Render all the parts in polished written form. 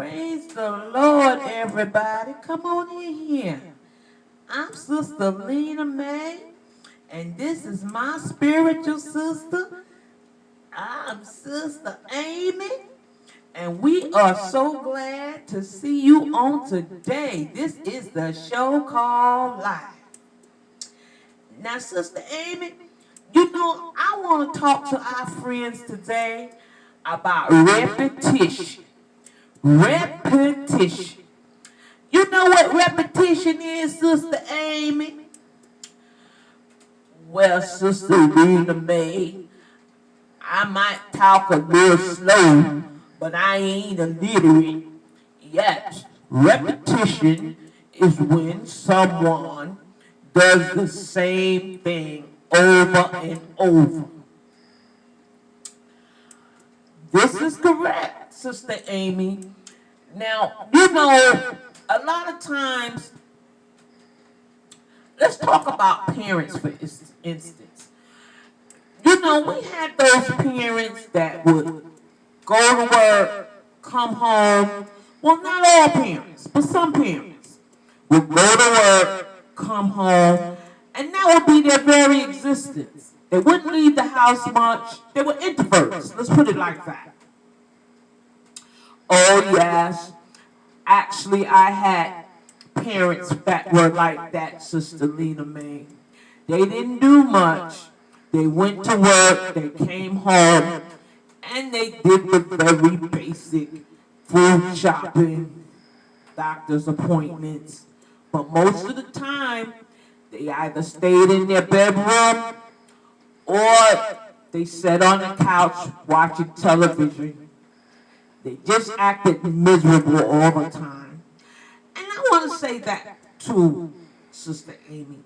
Praise the Lord, everybody. Come on in here. I'm Sister Lena Mae, and this is my spiritual sister. I'm Sister Amy, and we are so glad to see you on today. This is the show called Life. Now, Sister Amy, I want to talk to our friends today about repetition. Repetition. You know what repetition is, Sister Amy? Well, Sister Lena Mae, I might talk a little slow, but I ain't illiterate. Yes, repetition is when someone does the same thing over and over. This is correct, Sister Amy. Now, a lot of times, let's talk about parents, for instance. We had those parents that would go to work, come home. Well, not all parents, but some parents would go to work, come home, and that would be their very existence. They wouldn't leave the house much. They were introverts. Let's put it like that. Oh, yes. Actually, I had parents that were like that, Sister Lena Mae. They didn't do much. They went to work, they came home, and they did the very basic food shopping, doctor's appointments. But most of the time, they either stayed in their bedroom or they sat on the couch watching television. They just acted miserable all the time. And I want to say that too, Sister Amy.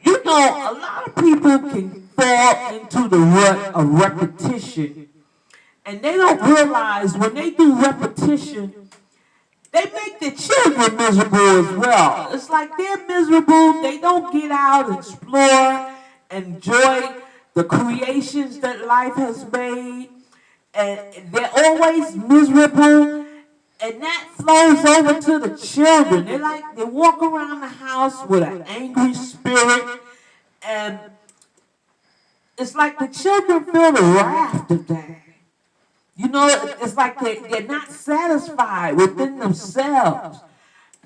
A lot of people can fall into the rut of repetition, and they don't realize when they do repetition, they make their children miserable as well. It's like they're miserable, they don't get out, explore, enjoy the creations that life has made, and they're always miserable, and that flows over to the children. They walk around the house with an angry spirit, and it's like the children feel the wrath of that. It's like they're not satisfied within themselves.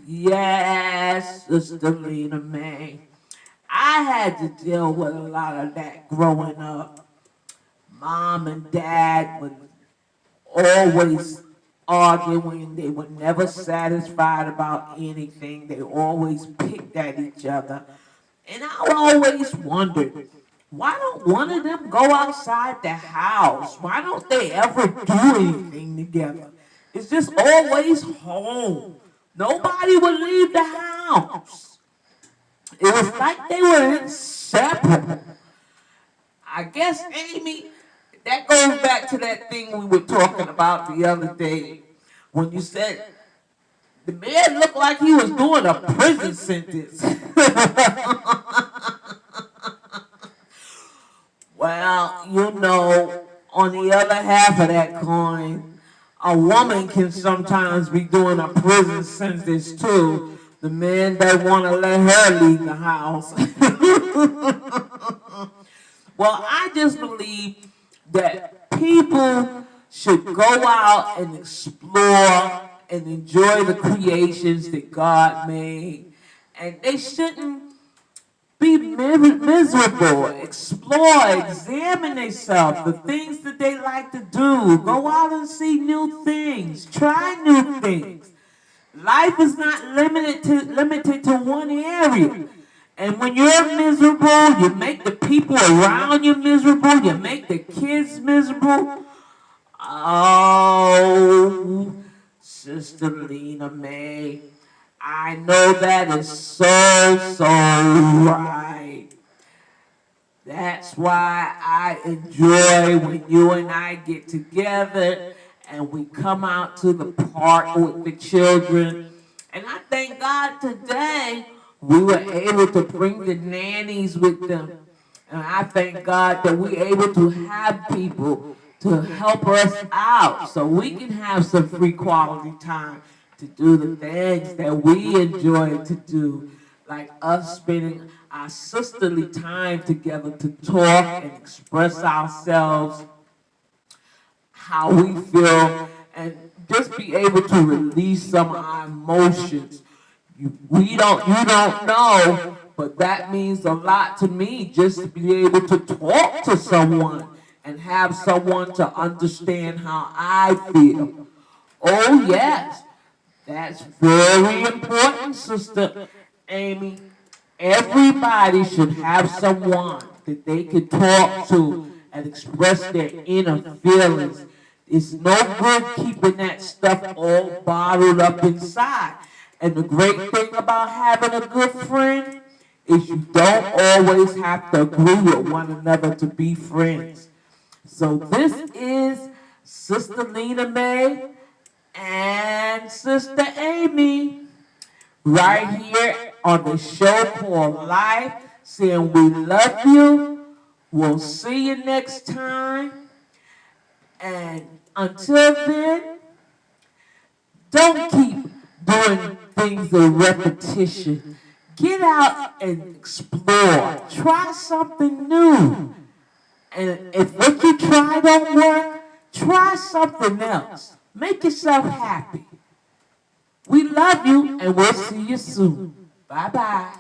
Yes, Sister Lena Mae. I had to deal with a lot of that growing up. Mom and Dad would always arguing. They were never satisfied about anything. They always picked at each other. And I always wondered, why don't one of them go outside the house? Why don't they ever do anything together? It's just always home. Nobody would leave the house. It was like they were inseparable. I guess, Amy, that goes back to that thing we were talking about the other day when you said the man looked like he was doing a prison sentence. Well, on the other half of that coin, a woman can sometimes be doing a prison sentence too. The man that want to let her leave the house. Well, I just believe that people should go out and explore and enjoy the creations that God made. And they shouldn't be miserable. Explore, examine themselves, the things that they like to do. Go out and see new things. Try new things. Life is not limited to one area. And when you're miserable, you make the people around you miserable. You make the kids miserable. Oh, Sister Lena Mae, I know that is so right. That's why I enjoy when you and I get together and we come out to the park with the children. And I thank God today we were able to bring the nannies with them. And I thank God that we're able to have people to help us out so we can have some free quality time to do the things that we enjoy to do, like us spending our sisterly time together to talk and express ourselves, how we feel, and just be able to release some of our emotions. You don't know, but that means a lot to me, just to be able to talk to someone and have someone to understand how I feel. Oh yes, that's very important, Sister Amy. Everybody should have someone that they can talk to and express their inner feelings. It's no good keeping that stuff all bottled up inside. And the great thing about having a good friend is you don't always have to agree with one another to be friends. So this is Sister Lena Mae and Sister Amy right here on the show called Life, saying we love you. We'll see you next time. And until then, don't keep doing things in repetition. Get out and explore. Try something new. And if what you try don't work, try something else. Make yourself happy. We love you, and we'll see you soon. Bye-bye.